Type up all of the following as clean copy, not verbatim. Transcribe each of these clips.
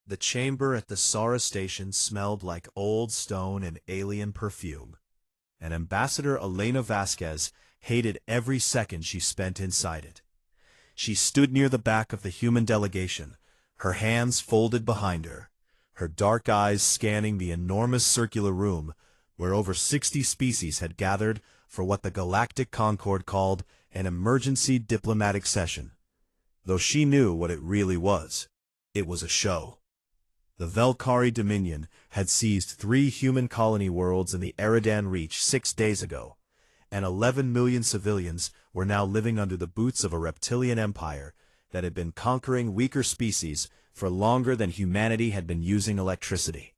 The chamber at the Sara station smelled like old stone and alien perfume, and Ambassador Elena Vasquez hated every second she spent inside it. She stood near the back of the human delegation, her hands folded behind her, her dark eyes scanning the enormous circular room where over 60 species had gathered for what the Galactic Concord called an emergency diplomatic session. Though she knew what it really was. It was a show. The Velkari Dominion had seized 3 human colony worlds in the Eridan Reach 6 days ago, and 11 million civilians were now living under the boots of a reptilian empire that had been conquering weaker species for longer than humanity had been using electricity.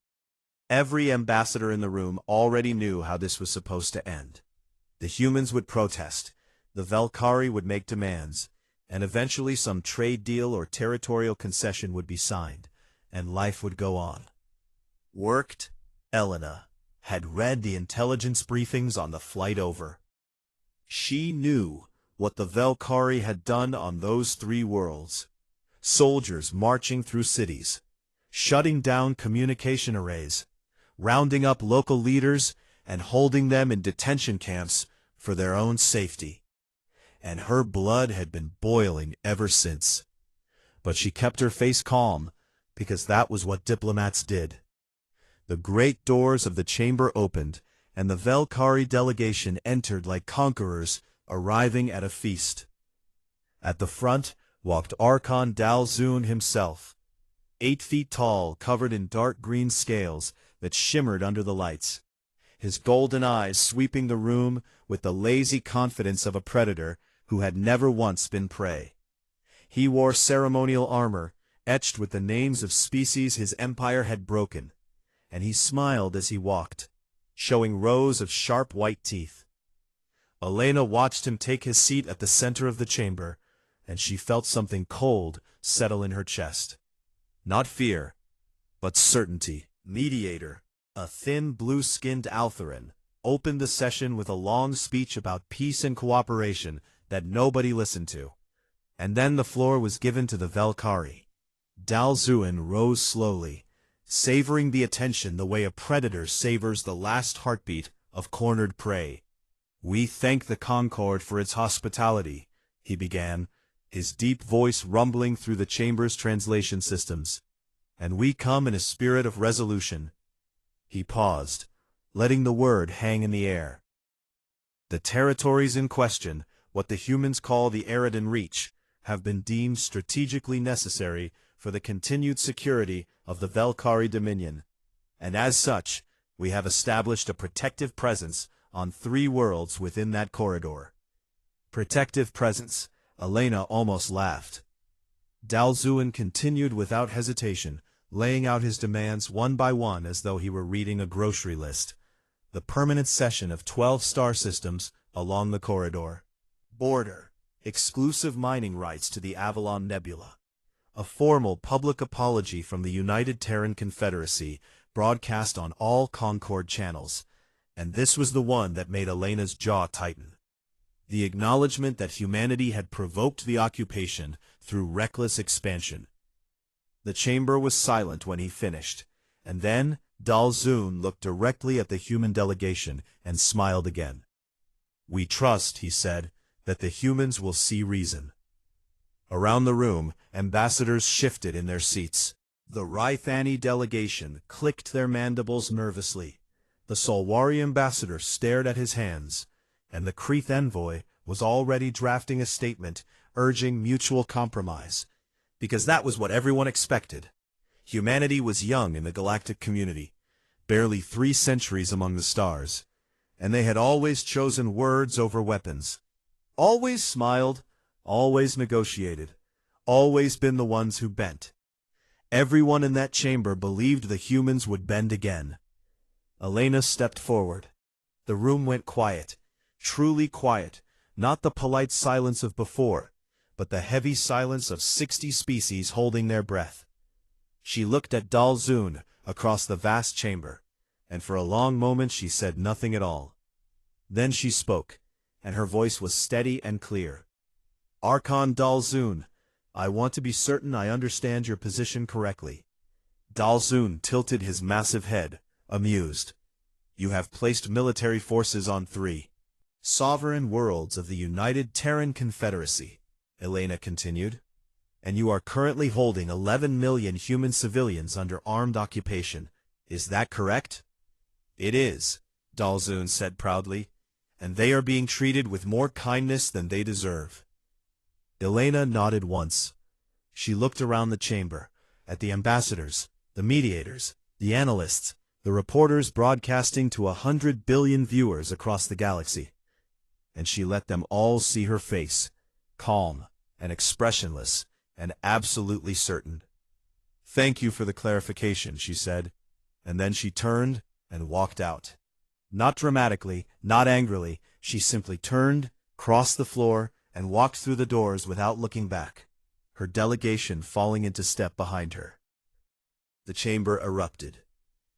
Every ambassador in the room already knew how this was supposed to end. The humans would protest, the Velkari would make demands, and eventually some trade deal or territorial concession would be signed, and life would go on. Worked, Elena had read the intelligence briefings on the flight over. She knew what the Velkari had done on those 3 worlds. Soldiers marching through cities, shutting down communication arrays, rounding up local leaders and holding them in detention camps for their own safety. And her blood had been boiling ever since. But she kept her face calm, because that was what diplomats did. The great doors of the chamber opened, and the Velkari delegation entered like conquerors arriving at a feast. At the front walked Archon Dalzun himself, 8 feet tall, covered in dark green scales that shimmered under the lights, his golden eyes sweeping the room with the lazy confidence of a predator who had never once been prey. He wore ceremonial armor, etched with the names of species his empire had broken, and he smiled as he walked, showing rows of sharp white teeth. Elena watched him take his seat at the center of the chamber, and she felt something cold settle in her chest. Not fear, but certainty. Mediator, a thin blue-skinned Altheran, opened the session with a long speech about peace and cooperation that nobody listened to. And then the floor was given to the Velkari. Dalzuin rose slowly, savoring the attention the way a predator savors the last heartbeat of cornered prey. "We thank the Concord for its hospitality," he began, his deep voice rumbling through the chamber's translation systems. "And we come in a spirit of resolution." He paused, letting the word hang in the air. "The territories in question, what the humans call the Eridan Reach, have been deemed strategically necessary for the continued security of the Velkari Dominion, and as such, we have established a protective presence on 3 worlds within that corridor." Protective presence, Elena almost laughed. Dalzuin continued without hesitation, laying out his demands one by one as though he were reading a grocery list. The permanent cession of 12 star systems along the corridor. Border. Exclusive mining rights to the Avalon Nebula. A formal public apology from the United Terran Confederacy, broadcast on all Concord channels. And this was the one that made Elena's jaw tighten. The acknowledgement that humanity had provoked the occupation through reckless expansion. The chamber was silent when he finished, and then Dalzun looked directly at the human delegation and smiled again. "We trust," he said, "that the humans will see reason." Around the room, ambassadors shifted in their seats. The Rythani delegation clicked their mandibles nervously. The Solwari ambassador stared at his hands, and the Kreeth envoy was already drafting a statement urging mutual compromise, because that was what everyone expected. Humanity was young in the galactic community, barely 3 centuries among the stars, and they had always chosen words over weapons. Always smiled, always negotiated, always been the ones who bent. Everyone in that chamber believed the humans would bend again. Elena stepped forward. The room went quiet, truly quiet, not the polite silence of before, but the heavy silence of 60 species holding their breath. She looked at Dalzun across the vast chamber, and for a long moment she said nothing at all. Then she spoke, and her voice was steady and clear. "Archon Dalzun, I want to be certain I understand your position correctly. Dalzun tilted his massive head, amused. You have placed military forces on 3 sovereign worlds of the United Terran Confederacy, Elena continued, and you are currently holding 11 million human civilians under armed occupation. Is that correct? It is, Dalzun said proudly, and they are being treated with more kindness than they deserve. Elena nodded once. She looked around the chamber, at the ambassadors, the mediators, the analysts, the reporters broadcasting to 100 billion viewers across the galaxy. And she let them all see her face, calm and expressionless and absolutely certain. Thank you for the clarification, she said, and then she turned and walked out. Not dramatically, not angrily, she simply turned, crossed the floor, and walked through the doors without looking back, her delegation falling into step behind her. The chamber erupted.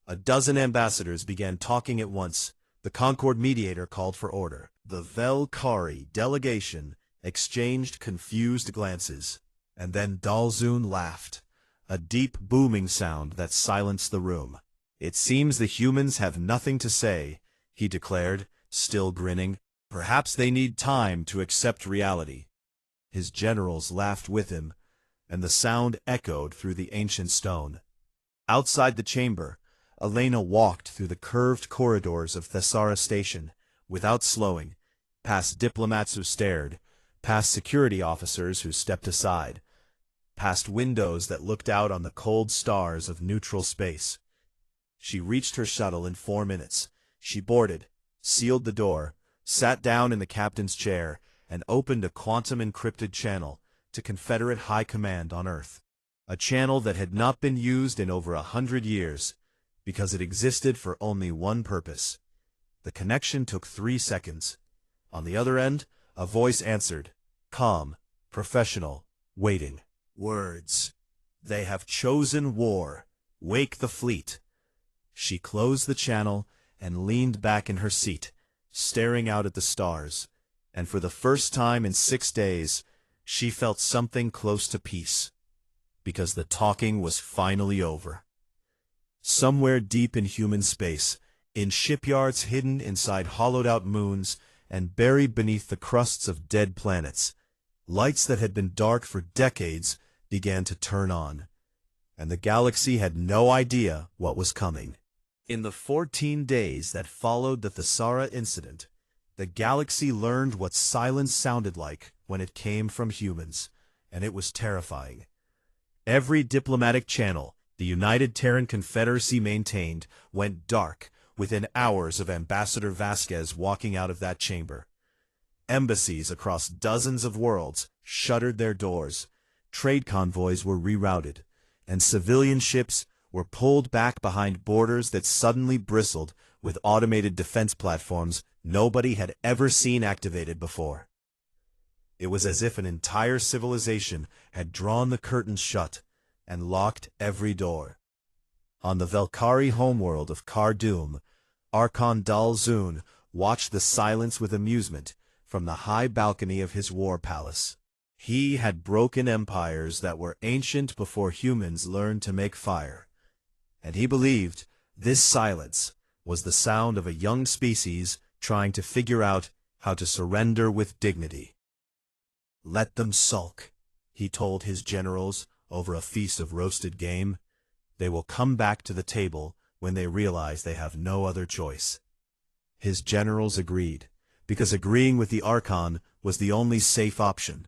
A dozen ambassadors began talking at once. The Concord mediator called for order. The Velkari delegation exchanged confused glances, and then Dalzun laughed, a deep booming sound that silenced the room. It seems the humans have nothing to say, he declared, still grinning. Perhaps they need time to accept reality. His generals laughed with him, and the sound echoed through the ancient stone. Outside the chamber, Elena walked through the curved corridors of Thessara Station, without slowing, past diplomats who stared, past security officers who stepped aside, past windows that looked out on the cold stars of neutral space. She reached her shuttle in 4 minutes. She boarded, sealed the door, sat down in the captain's chair, and opened a quantum-encrypted channel to Confederate High Command on Earth. A channel that had not been used in over 100 years, because it existed for only one purpose. The connection took 3 seconds. On the other end, a voice answered, calm, professional, waiting. Words. They have chosen war. Wake the fleet. She closed the channel and leaned back in her seat, staring out at the stars, and for the first time in 6 days, she felt something close to peace, because the talking was finally over. Somewhere deep in human space, in shipyards hidden inside hollowed-out moons and buried beneath the crusts of dead planets, lights that had been dark for decades began to turn on, and the galaxy had no idea what was coming. In the 14 days that followed the Thessara incident, the galaxy learned what silence sounded like when it came from humans, and it was terrifying. Every diplomatic channel the United Terran Confederacy maintained went dark within hours of Ambassador Vasquez walking out of that chamber. Embassies across dozens of worlds shuttered their doors, trade convoys were rerouted, and civilian ships were pulled back behind borders that suddenly bristled with automated defense platforms nobody had ever seen activated before. It was as if an entire civilization had drawn the curtains shut and locked every door. On the Velkari homeworld of Kardum, Archon Dalzun watched the silence with amusement from the high balcony of his war palace. He had broken empires that were ancient before humans learned to make fire, and he believed this silence was the sound of a young species trying to figure out how to surrender with dignity. Let them sulk, he told his generals over a feast of roasted game. They will come back to the table when they realize they have no other choice. His generals agreed, because agreeing with the Archon was the only safe option,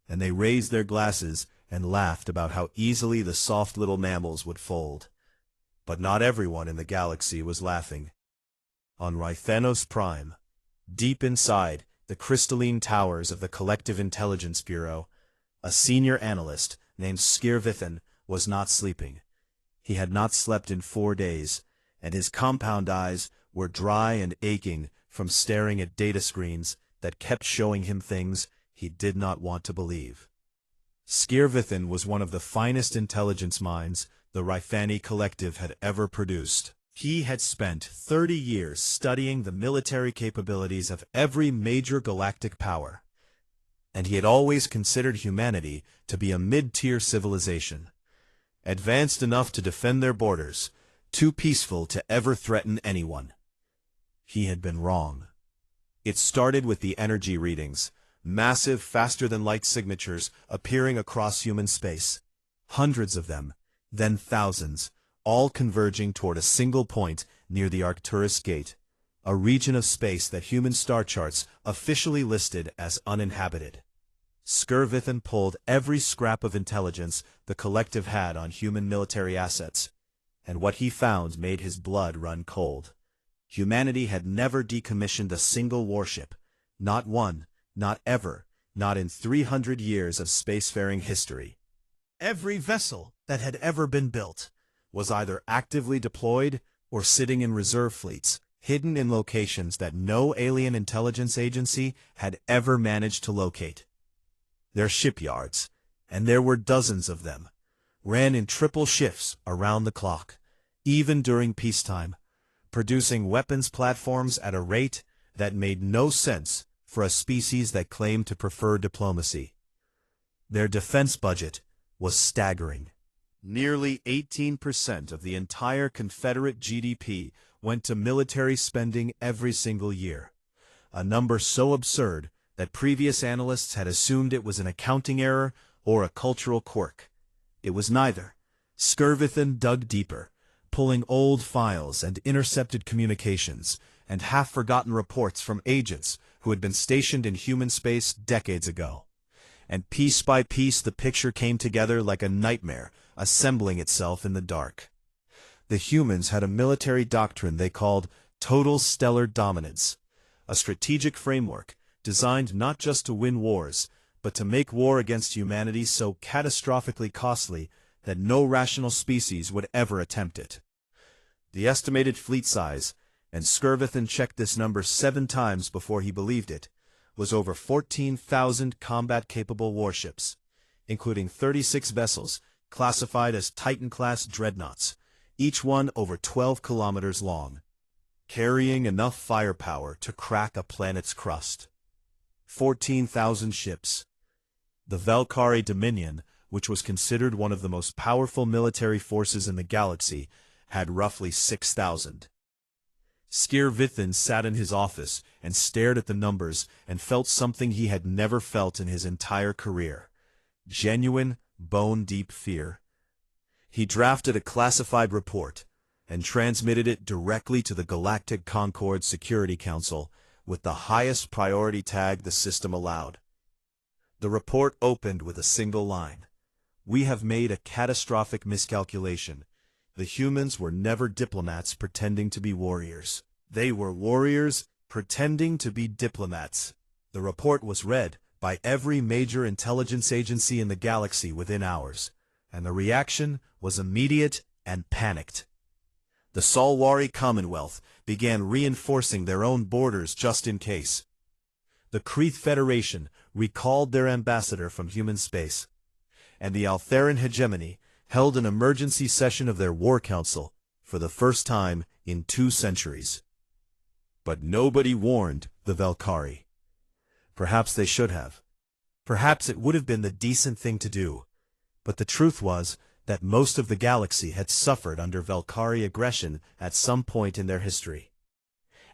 and they raised their glasses and laughed about how easily the soft little mammals would fold. But not everyone in the galaxy was laughing. On Rythanos Prime, deep inside the crystalline towers of the Collective Intelligence Bureau, a senior analyst named Skirvithan was not sleeping. He had not slept in 4 days, and his compound eyes were dry and aching from staring at data screens that kept showing him things he did not want to believe. Skirvithan was one of the finest intelligence minds the Rythani Collective had ever produced. He had spent 30 years studying the military capabilities of every major galactic power, and he had always considered humanity to be a mid-tier civilization. advanced enough to defend their borders, too peaceful to ever threaten anyone. He had been wrong. It started with the energy readings, massive, faster-than-light signatures appearing across human space. Hundreds of them, then thousands, all converging toward a single point near the Arcturus Gate, a region of space that human star charts officially listed as uninhabited. Skirvithan pulled every scrap of intelligence the collective had on human military assets, and what he found made his blood run cold. Humanity had never decommissioned a single warship, not one, not ever, not in 300 years of spacefaring history. Every vessel that had ever been built was either actively deployed or sitting in reserve fleets, hidden in locations that no alien intelligence agency had ever managed to locate. Their shipyards, and there were dozens of them, ran in triple shifts around the clock, even during peacetime, producing weapons platforms at a rate that made no sense for a species that claimed to prefer diplomacy. Their defense budget was staggering. Nearly 18% of the entire Confederate GDP went to military spending every single year, a number so absurd that previous analysts had assumed it was an accounting error or a cultural quirk. It was neither. Skirvithan dug deeper, pulling old files and intercepted communications and half-forgotten reports from agents who had been stationed in human space decades ago. And piece by piece the picture came together like a nightmare, assembling itself in the dark. The humans had a military doctrine they called total stellar dominance, a strategic framework designed not just to win wars, but to make war against humanity so catastrophically costly that no rational species would ever attempt it. The estimated fleet size, and Skirvithan checked this number 7 times before he believed it, was over 14,000 combat-capable warships, including 36 vessels classified as Titan-class dreadnoughts, each one over 12 kilometers long, carrying enough firepower to crack a planet's crust. 14,000 ships. The Valkyrie Dominion, which was considered one of the most powerful military forces in the galaxy, had roughly 6,000. Skirvithan sat in his office and stared at the numbers and felt something he had never felt in his entire career. Genuine, bone-deep fear. He drafted a classified report and transmitted it directly to the Galactic Concord Security Council with the highest priority tag the system allowed. The report opened with a single line. "We have made a catastrophic miscalculation. The humans were never diplomats pretending to be warriors. They were warriors pretending to be diplomats." The report was read by every major intelligence agency in the galaxy within hours, and the reaction was immediate and panicked. The Solwari Commonwealth began reinforcing their own borders just in case. The Kreeth Federation recalled their ambassador from human space, and the Altheran hegemony held an emergency session of their war council for the first time in 2 centuries. But nobody warned the Valkyrie. Perhaps they should have. Perhaps it would have been the decent thing to do. But the truth was that most of the galaxy had suffered under Valkyrie aggression at some point in their history.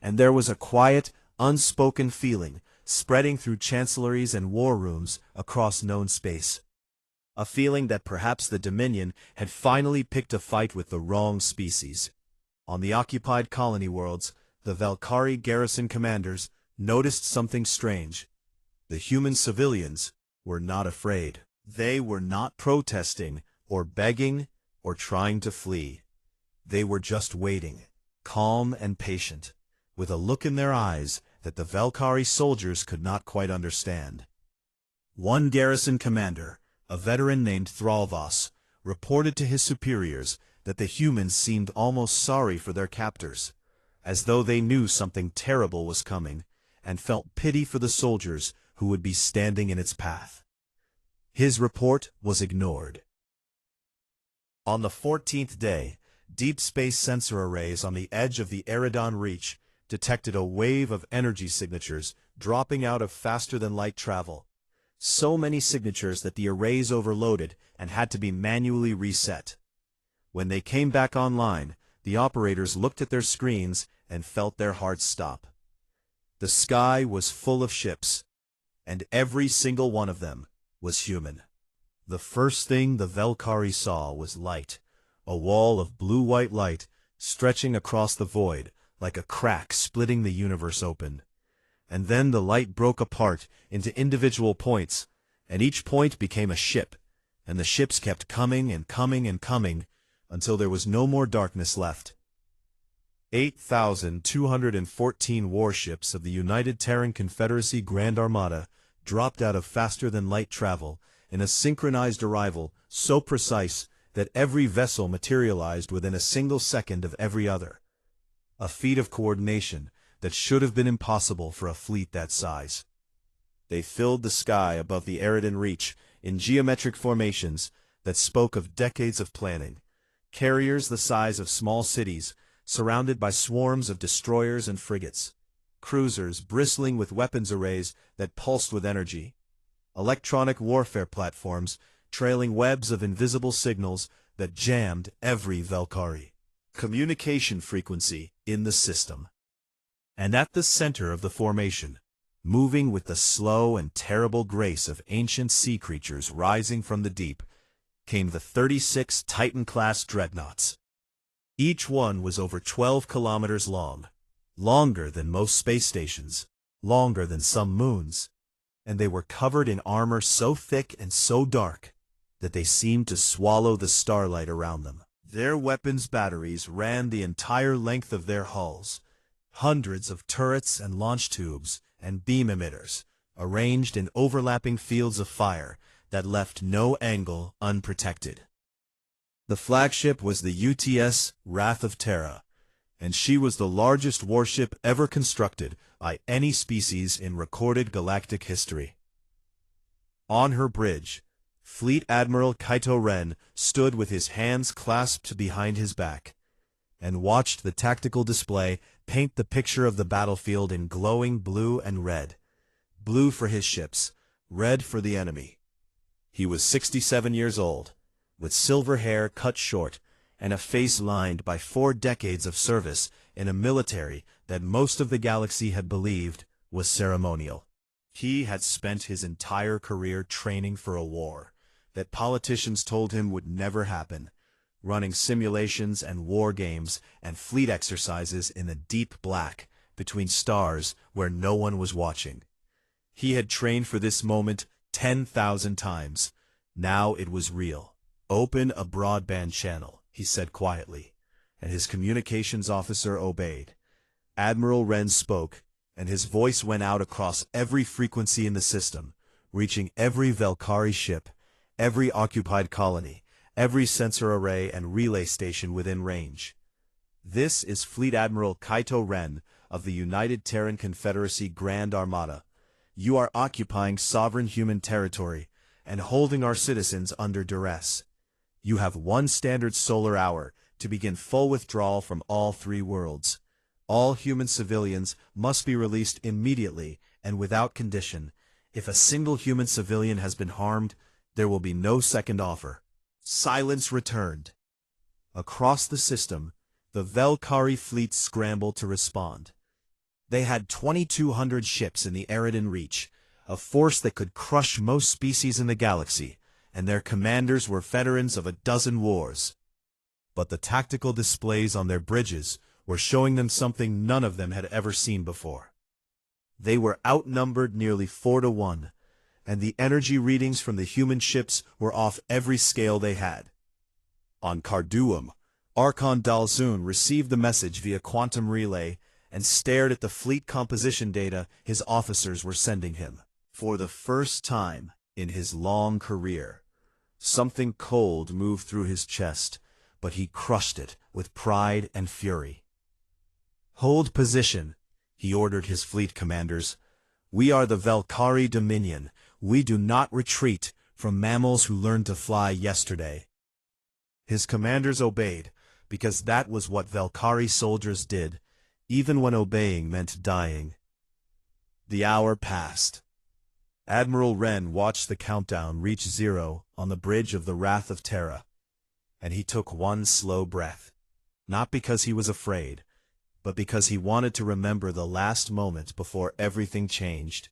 And there was a quiet, unspoken feeling spreading through chancelleries and war rooms across known space. A feeling that perhaps the Dominion had finally picked a fight with the wrong species. On the occupied colony worlds, the Valkyrie garrison commanders noticed something strange. The human civilians were not afraid. They were not protesting or begging or trying to flee. They were just waiting, calm and patient, with a look in their eyes that the Valkyrie soldiers could not quite understand. One garrison commander, a veteran named Thralvos, reported to his superiors that the humans seemed almost sorry for their captors, as though they knew something terrible was coming, and felt pity for the soldiers who would be standing in its path. His report was ignored. On the 14th day, deep space sensor arrays on the edge of the Eridon Reach detected a wave of energy signatures dropping out of faster-than-light travel. So many signatures that the arrays overloaded and had to be manually reset. When they came back online, the operators looked at their screens and felt their hearts stop. The sky was full of ships, and every single one of them was human. The first thing the Velkari saw was light, a wall of blue-white light stretching across the void like a crack splitting the universe open. And then the light broke apart into individual points, and each point became a ship, and the ships kept coming and coming and coming until there was no more darkness left. 8,214 warships of the United Terran Confederacy Grand Armada dropped out of faster-than-light travel in a synchronized arrival so precise that every vessel materialized within a single second of every other. A feat of coordination that should have been impossible for a fleet that size. They filled the sky above the Eridan Reach in geometric formations that spoke of decades of planning, carriers the size of small cities, surrounded by swarms of destroyers and frigates, cruisers bristling with weapons arrays that pulsed with energy, electronic warfare platforms trailing webs of invisible signals that jammed every Velkari communication frequency in the system. And at the center of the formation, moving with the slow and terrible grace of ancient sea creatures rising from the deep, came the 36 Titan-class dreadnoughts. Each one was over 12 kilometers long, longer than most space stations, longer than some moons, and they were covered in armor so thick and so dark that they seemed to swallow the starlight around them. Their weapons batteries ran the entire length of their hulls, hundreds of turrets and launch tubes and beam emitters, arranged in overlapping fields of fire that left no angle unprotected. The flagship was the UTS Wrath of Terra, and she was the largest warship ever constructed by any species in recorded galactic history. On her bridge, Fleet Admiral Kaito Ren stood with his hands clasped behind his back, and watched the tactical display paint the picture of the battlefield in glowing blue and red. Blue for his ships, red for the enemy. He was 67 years old, with silver hair cut short, and a face lined by 4 decades of service in a military that most of the galaxy had believed was ceremonial. He had spent his entire career training for a war that politicians told him would never happen, running simulations and war games and fleet exercises in the deep black between stars where no one was watching. He had trained for this moment 10,000 times. Now it was real. "Open a broadband channel," he said quietly, and his communications officer obeyed. Admiral Ren spoke, and his voice went out across every frequency in the system, reaching every Velkari ship, every occupied colony, every sensor array and relay station within range. "This is Fleet Admiral Kaito Ren of the United Terran Confederacy Grand Armada. You are occupying sovereign human territory and holding our citizens under duress. You have 1 standard solar hour to begin full withdrawal from all 3 worlds. All human civilians must be released immediately and without condition. If a single human civilian has been harmed, there will be no second offer." Silence returned. Across the system, the Velkari fleet scrambled to respond. They had 2,200 ships in the Eridan Reach, a force that could crush most species in the galaxy, and their commanders were veterans of a dozen wars. But the tactical displays on their bridges were showing them something none of them had ever seen before. They were outnumbered nearly 4-to-1, and the energy readings from the human ships were off every scale they had. On Carduum, Archon Dalzun received the message via quantum relay and stared at the fleet composition data his officers were sending him. For the first time in his long career, something cold moved through his chest, but he crushed it with pride and fury. "Hold position," he ordered his fleet commanders. "We are the Velkari Dominion. We do not retreat from mammals who learned to fly yesterday." His commanders obeyed, because that was what Velkari soldiers did, even when obeying meant dying. The hour passed. Admiral Ren watched the countdown reach 0 on the bridge of the Wrath of Terra. and he took one slow breath. Not because he was afraid, but because he wanted to remember the last moment before everything changed.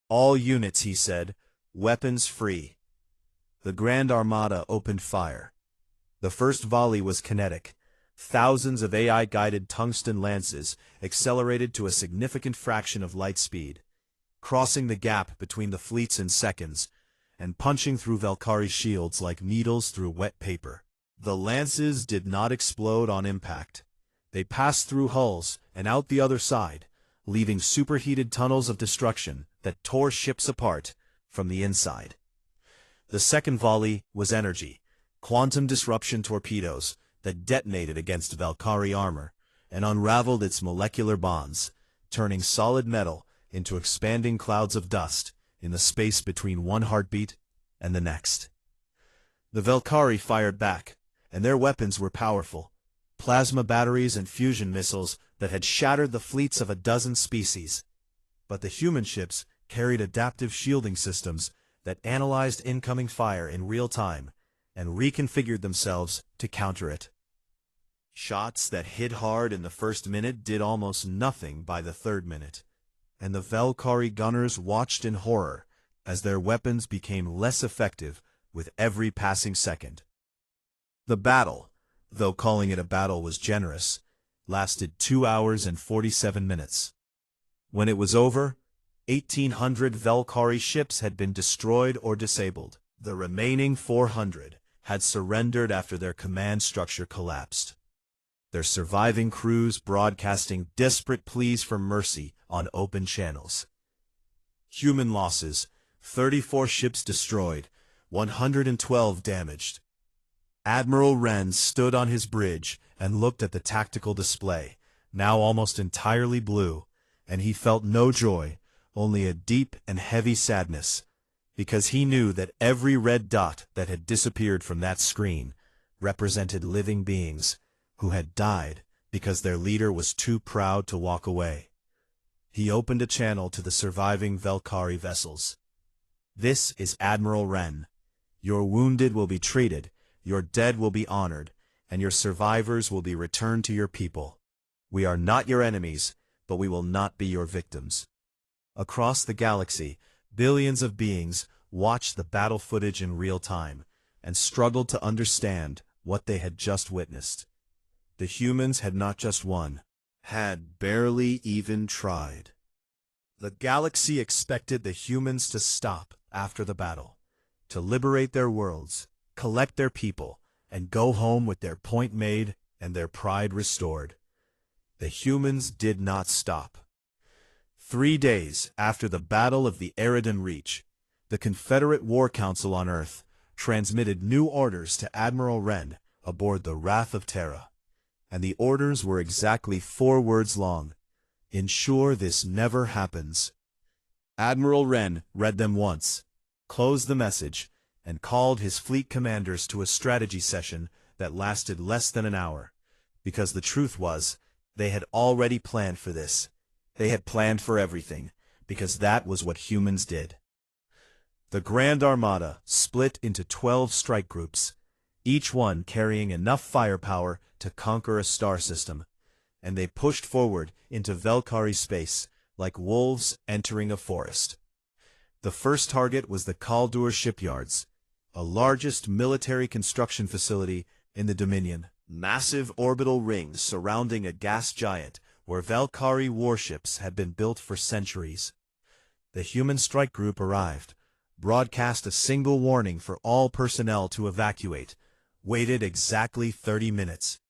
"All units," he said, "weapons free." The Grand Armada opened fire. The first volley was kinetic. Thousands of AI-guided tungsten lances accelerated to a significant fraction of light speed, crossing the gap between the fleets in seconds, and punching through Valkyrie shields like needles through wet paper. The lances did not explode on impact. They passed through hulls and out the other side, leaving superheated tunnels of destruction that tore ships apart from the inside. The second volley was energy, quantum disruption torpedoes that detonated against Valkyrie armor and unraveled its molecular bonds, turning solid metal into expanding clouds of dust in the space between one heartbeat and the next. The Valkyrie fired back, and their weapons were powerful. Plasma batteries and fusion missiles that had shattered the fleets of a dozen species. But the human ships carried adaptive shielding systems that analyzed incoming fire in real time and reconfigured themselves to counter it. Shots that hit hard in the first minute did almost nothing by the third minute, and the Valkyrie gunners watched in horror as their weapons became less effective with every passing second. The battle, though calling it a battle was generous, lasted 2 hours and 47 minutes. When it was over, 1,800 Valkyrie ships had been destroyed or disabled. The remaining 400 had surrendered after their command structure collapsed, their surviving crews broadcasting desperate pleas for mercy on open channels. Human losses: 34 ships destroyed, 112 damaged. Admiral Wren stood on his bridge and looked at the tactical display, now almost entirely blue, and he felt no joy, only a deep and heavy sadness, because he knew that every red dot that had disappeared from that screen represented living beings who had died because their leader was too proud to walk away. He opened a channel to the surviving Valkyrie vessels. "This is Admiral Wren. Your wounded will be treated, your dead will be honored, and your survivors will be returned to your people. We are not your enemies, but we will not be your victims." Across the galaxy, billions of beings watched the battle footage in real time and struggled to understand what they had just witnessed. The humans had not just won, had barely even tried. The galaxy expected the humans to stop after the battle, to liberate their worlds, collect their people, and go home with their point made and their pride restored. The humans did not stop. 3 days after the Battle of the Eridan Reach, the Confederate War Council on Earth transmitted new orders to Admiral Wren aboard the Wrath of Terra, and the orders were exactly 4 words long: "Ensure this never happens." Admiral Wren read them once, closed the message, and called his fleet commanders to a strategy session that lasted less than an hour, because the truth was, they had already planned for this. They had planned for everything, because that was what humans did. The Grand Armada split into 12 strike groups, each one carrying enough firepower to conquer a star system, and they pushed forward into Valkyrie space like wolves entering a forest. The first target was the Kaldur shipyards, a largest military construction facility in the Dominion. Massive orbital rings surrounding a gas giant where Valkyrie warships had been built for centuries. The human strike group arrived, broadcast a single warning for all personnel to evacuate, waited exactly 30 minutes,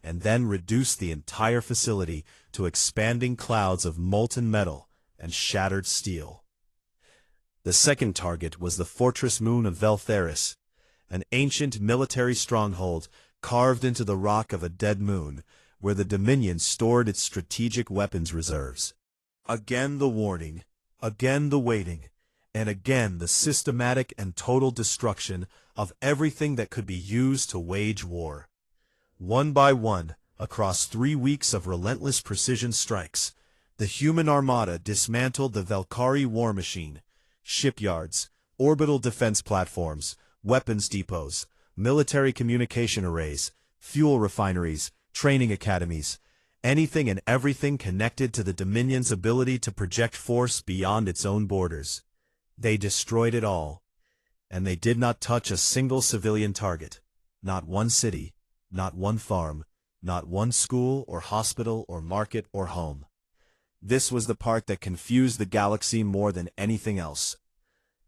and then reduced the entire facility to expanding clouds of molten metal and shattered steel. The second target was the fortress moon of Veltheris, an ancient military stronghold carved into the rock of a dead moon, where the Dominion stored its strategic weapons reserves. Again the warning, again the waiting, and again the systematic and total destruction of everything that could be used to wage war. One by one, across 3 weeks of relentless precision strikes, the human armada dismantled the Valkyrie war machine, shipyards, orbital defense platforms, weapons depots, military communication arrays, fuel refineries, training academies, anything and everything connected to the Dominion's ability to project force beyond its own borders. They destroyed it all. And they did not touch a single civilian target. Not one city, not one farm, not one school or hospital or market or home. This was the part that confused the galaxy more than anything else.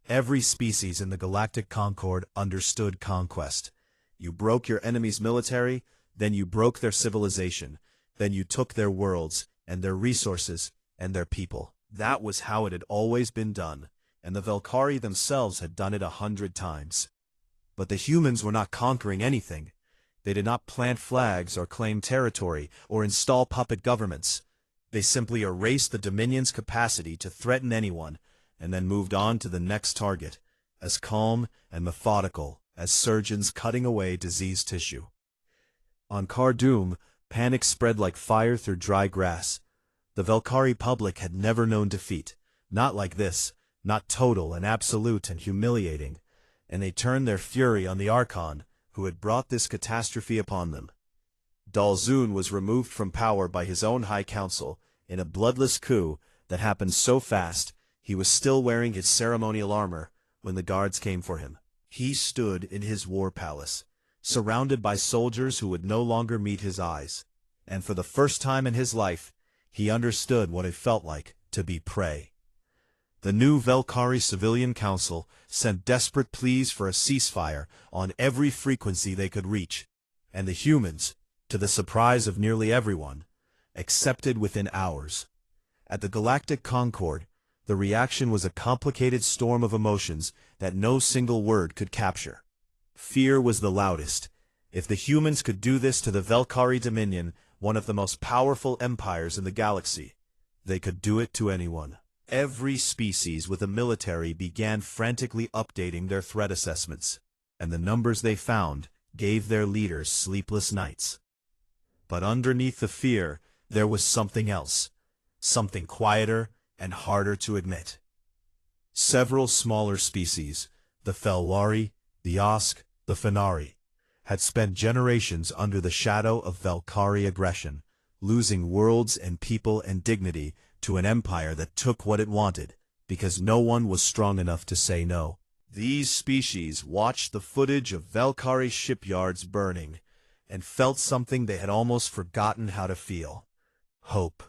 Every species in the Galactic Concord understood conquest. You broke your enemy's military, then you broke their civilization, then you took their worlds, and their resources, and their people. That was how it had always been done, and the Velkhari themselves had done it 100 times. But the humans were not conquering anything. They did not plant flags or claim territory or install puppet governments. They simply erased the Dominion's capacity to threaten anyone, and then moved on to the next target, as calm and methodical as surgeons cutting away diseased tissue. On Khardum, panic spread like fire through dry grass. The Velkhari public had never known defeat, not like this, not total and absolute and humiliating, and they turned their fury on the Archon, who had brought this catastrophe upon them. Dalzun was removed from power by his own High Council in a bloodless coup that happened so fast he was still wearing his ceremonial armor when the guards came for him. He stood in his war palace, surrounded by soldiers who would no longer meet his eyes, and for the first time in his life, he understood what it felt like to be prey. The new Velkhari Civilian Council sent desperate pleas for a ceasefire on every frequency they could reach, and the humans, to the surprise of nearly everyone, accepted within hours. At the Galactic Concord, the reaction was a complicated storm of emotions that no single word could capture. Fear was the loudest. If the humans could do this to the Velkhari Dominion, one of the most powerful empires in the galaxy, they could do it to anyone. Every species with a military began frantically updating their threat assessments, and the numbers they found gave their leaders sleepless nights. But underneath the fear, there was something else, something quieter and harder to admit. Several smaller species, the Felwari, the Osk, the Fenari, had spent generations under the shadow of Velkhari aggression, losing worlds and people and dignity to an empire that took what it wanted, because no one was strong enough to say no. These species watched the footage of Velkhari shipyards burning, and felt something they had almost forgotten how to feel: hope.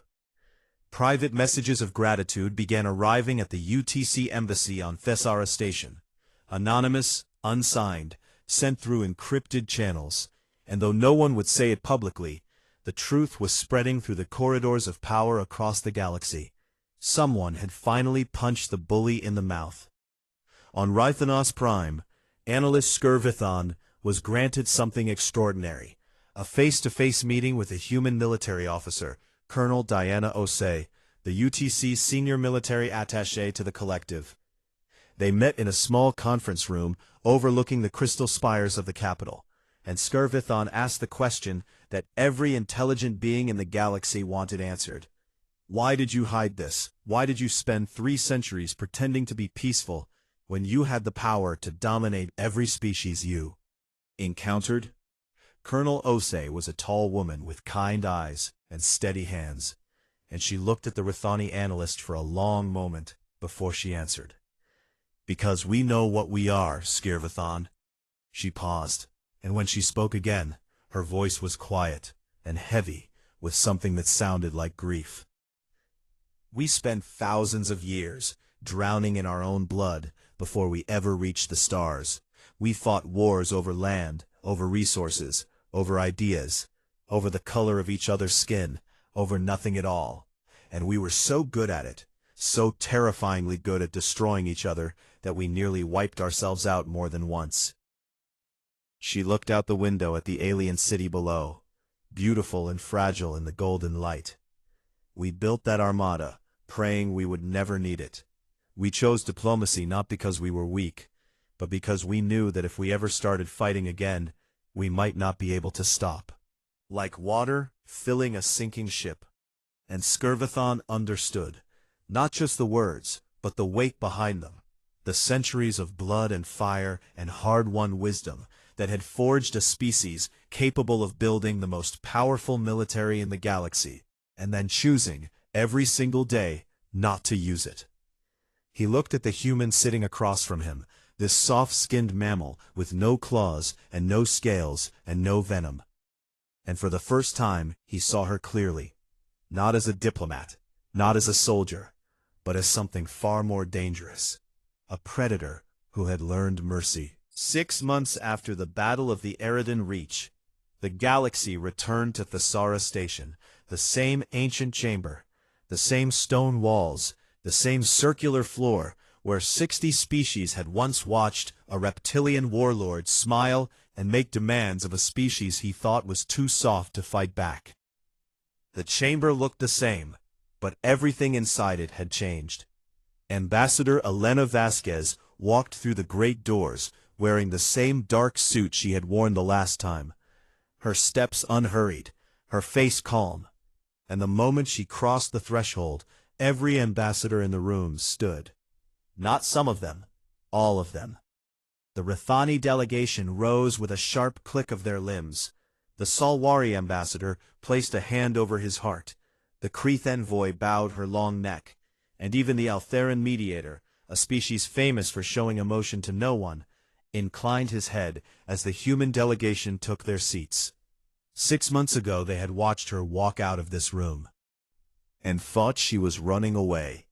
Private messages of gratitude began arriving at the UTC embassy on Thessara Station, anonymous, unsigned, sent through encrypted channels, and though no one would say it publicly, the truth was spreading through the corridors of power across the galaxy. Someone had finally punched the bully in the mouth. On Rythanos Prime, analyst Skirvithon was granted something extraordinary: a face-to-face meeting with a human military officer, Colonel Diana Osei, the UTC's senior military attaché to the collective. They met in a small conference room overlooking the crystal spires of the capital, and Skirvithon asked the question that every intelligent being in the galaxy wanted answered. Why did you hide this? Why did you spend 3 centuries pretending to be peaceful when you had the power to dominate every species you encountered? Colonel Osei was a tall woman with kind eyes and steady hands, and she looked at the Rithani analyst for a long moment before she answered. Because we know what we are, Skirvithon. She paused, and when she spoke again, her voice was quiet and heavy with something that sounded like grief. We spent thousands of years drowning in our own blood before we ever reached the stars. We fought wars over land, over resources, over ideas, over the color of each other's skin, over nothing at all. And we were so good at it, so terrifyingly good at destroying each other, that we nearly wiped ourselves out more than once. She looked out the window at the alien city below, beautiful and fragile in the golden light. We built that armada, praying we would never need it. We chose diplomacy not because we were weak, but because we knew that if we ever started fighting again, we might not be able to stop. Like water filling a sinking ship. And Skirvithon understood, not just the words, but the weight behind them, the centuries of blood and fire and hard-won wisdom that had forged a species capable of building the most powerful military in the galaxy, and then choosing, every single day, not to use it. He looked at the human sitting across from him, this soft-skinned mammal with no claws and no scales and no venom. And for the first time, he saw her clearly, not as a diplomat, not as a soldier, but as something far more dangerous, a predator who had learned mercy. 6 months after the Battle of the Eridan Reach, the galaxy returned to Thesara Station, the same ancient chamber, the same stone walls, the same circular floor, where 60 species had once watched a reptilian warlord smile and make demands of a species he thought was too soft to fight back. The chamber looked the same, but everything inside it had changed. Ambassador Elena Vasquez walked through the great doors, wearing the same dark suit she had worn the last time, her steps unhurried, her face calm, and the moment she crossed the threshold, every ambassador in the room stood. Not some of them, all of them. The Rithani delegation rose with a sharp click of their limbs. The Salwari ambassador placed a hand over his heart, the Kreeth envoy bowed her long neck, and even the Altheran mediator, a species famous for showing emotion to no one, inclined his head as the human delegation took their seats. 6 months ago they had watched her walk out of this room, and thought she was running away.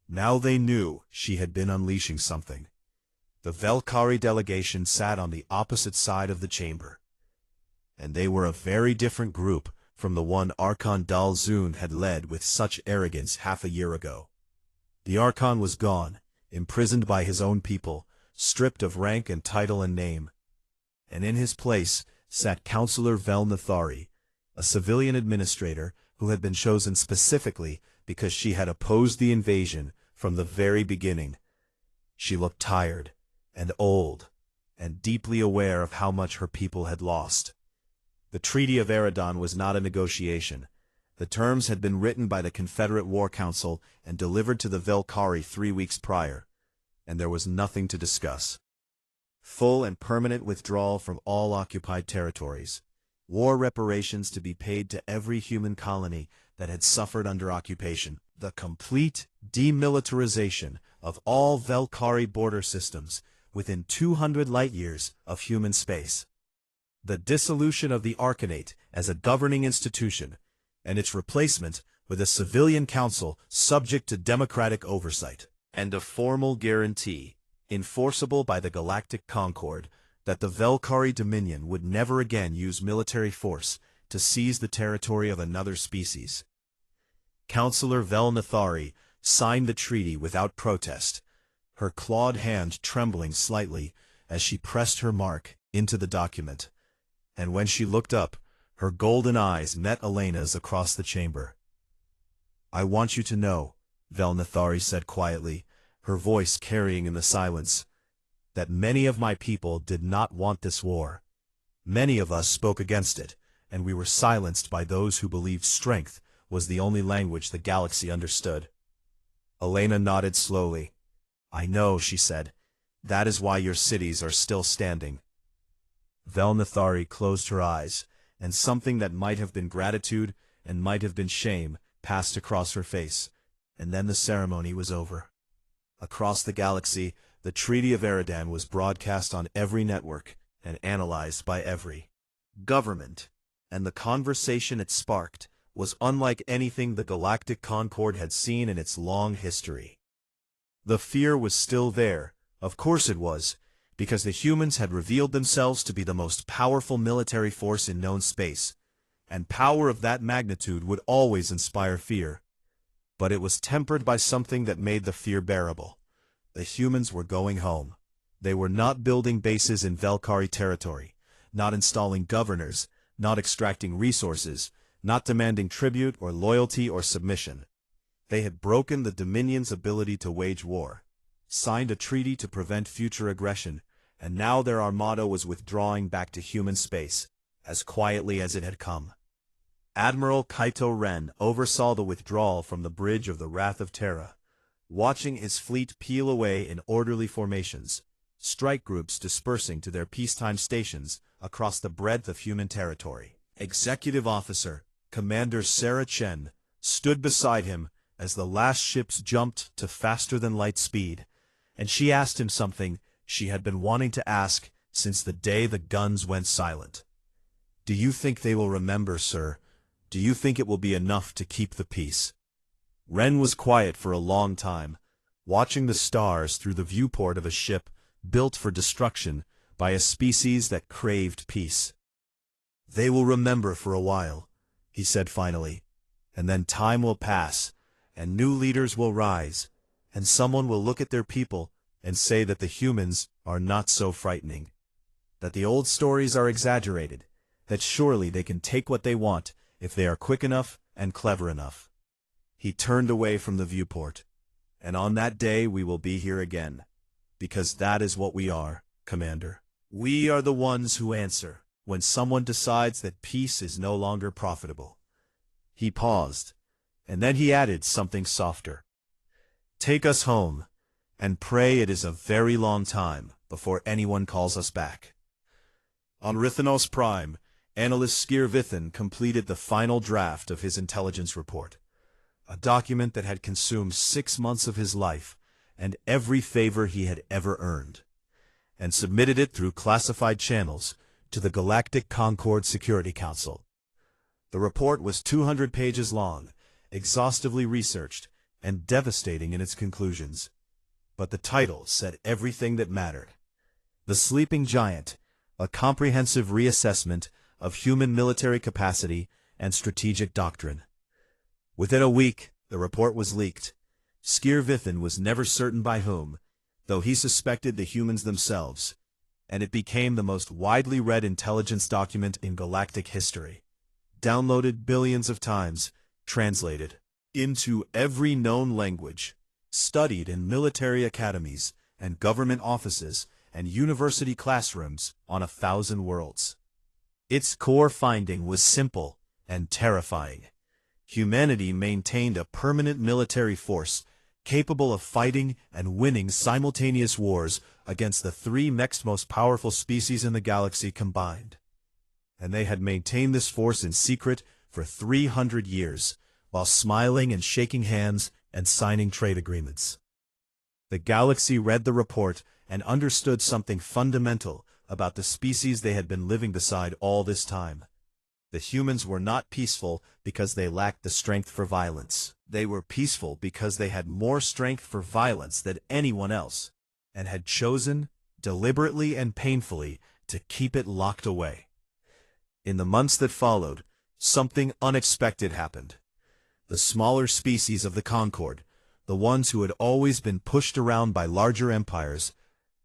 Now they knew she had been unleashing something. The Velkari delegation sat on the opposite side of the chamber, and they were a very different group from the one Archon Dal-Zun had led with such arrogance half a year ago. The Archon was gone, imprisoned by his own people, stripped of rank and title and name, and in his place sat Counselor Vel Nathari, a civilian administrator who had been chosen specifically because she had opposed the invasion from the very beginning. She looked tired and old and deeply aware of how much her people had lost. The Treaty of Eridan was not a negotiation. The terms had been written by the Confederate War Council and delivered to the Velkari 3 weeks prior, and there was nothing to discuss. Full and permanent withdrawal from all occupied territories. War reparations to be paid to every human colony that had suffered under occupation. The complete demilitarization of all Velkari border systems within 200 light-years of human space. The dissolution of the Arcanate as a governing institution, and its replacement with a civilian council subject to democratic oversight, and a formal guarantee, enforceable by the Galactic Concord, that the Velkari Dominion would never again use military force to seize the territory of another species. Counselor Vel Nathari signed the treaty without protest, her clawed hand trembling slightly as she pressed her mark into the document, and when she looked up, her golden eyes met Elena's across the chamber. "I want you to know," Vel Nathari said quietly, her voice carrying in the silence, "that many of my people did not want this war. Many of us spoke against it, and we were silenced by those who believed strength was the only language the galaxy understood." Elena nodded slowly. "I know," she said. "That is why your cities are still standing." Vel Nathari closed her eyes, and something that might have been gratitude and might have been shame passed across her face, and then the ceremony was over. Across the galaxy, the Treaty of Eridan was broadcast on every network and analyzed by every government, and the conversation it sparked was unlike anything the Galactic Concord had seen in its long history. The fear was still there, of course it was, because the humans had revealed themselves to be the most powerful military force in known space, and power of that magnitude would always inspire fear. But it was tempered by something that made the fear bearable. The humans were going home. They were not building bases in Velkari territory, not installing governors, not extracting resources, not demanding tribute or loyalty or submission. They had broken the Dominion's ability to wage war, signed a treaty to prevent future aggression, and now their armada was withdrawing back to human space, as quietly as it had come. Admiral Kaito Ren oversaw the withdrawal from the bridge of the Wrath of Terra, watching his fleet peel away in orderly formations, strike groups dispersing to their peacetime stations across the breadth of human territory. Executive Officer, Commander Sarah Chen, stood beside him as the last ships jumped to faster-than-light speed, and she asked him something she had been wanting to ask since the day the guns went silent. "Do you think they will remember, sir? Do you think it will be enough to keep the peace?" Ren was quiet for a long time, watching the stars through the viewport of a ship built for destruction by a species that craved peace. "They will remember for a while," he said finally, "and then time will pass, and new leaders will rise, and someone will look at their people and say that the humans are not so frightening, that the old stories are exaggerated, that surely they can take what they want if they are quick enough and clever enough." He turned away from the viewport. "And on that day we will be here again, because that is what we are, Commander. We are the ones who answer when someone decides that peace is no longer profitable." He paused, and then he added something softer. "Take us home, and pray it is a very long time before anyone calls us back." On Rithanos Prime, analyst Skier Vithan completed the final draft of his intelligence report, a document that had consumed 6 months of his life and every favor he had ever earned, and submitted it through classified channels to the Galactic Concord Security Council. The report was 200 pages long, exhaustively researched, and devastating in its conclusions. But the title said everything that mattered. The Sleeping Giant, a comprehensive reassessment of human military capacity and strategic doctrine. Within a week, the report was leaked. Skier Vithan was never certain by whom, though he suspected the humans themselves, and it became the most widely read intelligence document in galactic history. Downloaded billions of times, translated into every known language, studied in military academies and government offices and university classrooms on 1,000 worlds. Its core finding was simple and terrifying. Humanity maintained a permanent military force capable of fighting and winning simultaneous wars against the 3 next most powerful species in the galaxy combined. And they had maintained this force in secret for 300 years, while smiling and shaking hands and signing trade agreements. The galaxy read the report and understood something fundamental about the species they had been living beside all this time. The humans were not peaceful because they lacked the strength for violence. They were peaceful because they had more strength for violence than anyone else, and had chosen, deliberately and painfully, to keep it locked away. In the months that followed, something unexpected happened. The smaller species of the Concord, the ones who had always been pushed around by larger empires,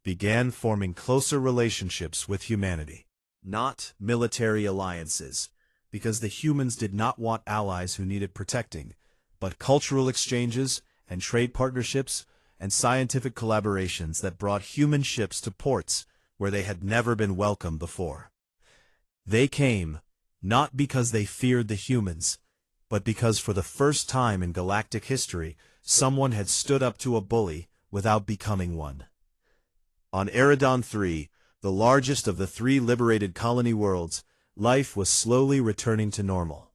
began forming closer relationships with humanity. Not military alliances, because the humans did not want allies who needed protecting, but cultural exchanges and trade partnerships and scientific collaborations that brought human ships to ports where they had never been welcome before. They came, not because they feared the humans, but because for the first time in galactic history, someone had stood up to a bully without becoming one. On Eridon III, the largest of the 3 liberated colony worlds, life was slowly returning to normal.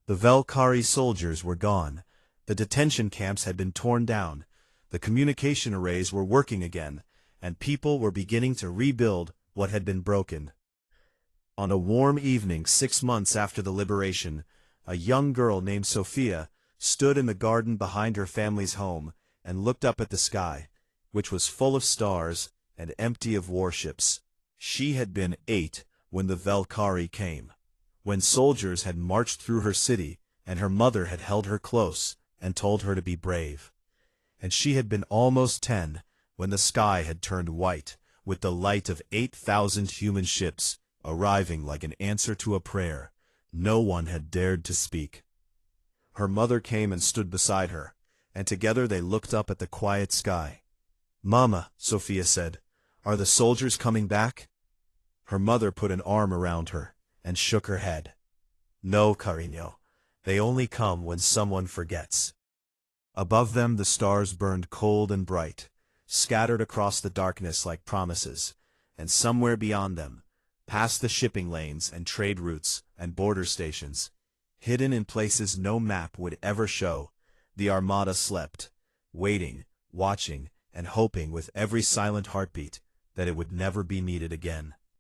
The Velkari soldiers were gone, the detention camps had been torn down, the communication arrays were working again, and people were beginning to rebuild what had been broken. On a warm evening 6 months after the liberation, a young girl named Sophia stood in the garden behind her family's home and looked up at the sky, which was full of stars and empty of warships. She had been 8 when the Velkari came, when soldiers had marched through her city, and her mother had held her close and told her to be brave. And she had been almost 10 when the sky had turned white, with the light of 8,000 human ships arriving like an answer to a prayer no one had dared to speak. Her mother came and stood beside her, and together they looked up at the quiet sky. "Mama," Sophia said, "are the soldiers coming back?" Her mother put an arm around her and shook her head. "No, Carino, they only come when someone forgets." Above them the stars burned cold and bright, scattered across the darkness like promises, and somewhere beyond them, past the shipping lanes and trade routes and border stations, hidden in places no map would ever show, the armada slept, waiting, watching, and hoping with every silent heartbeat that it would never be needed again.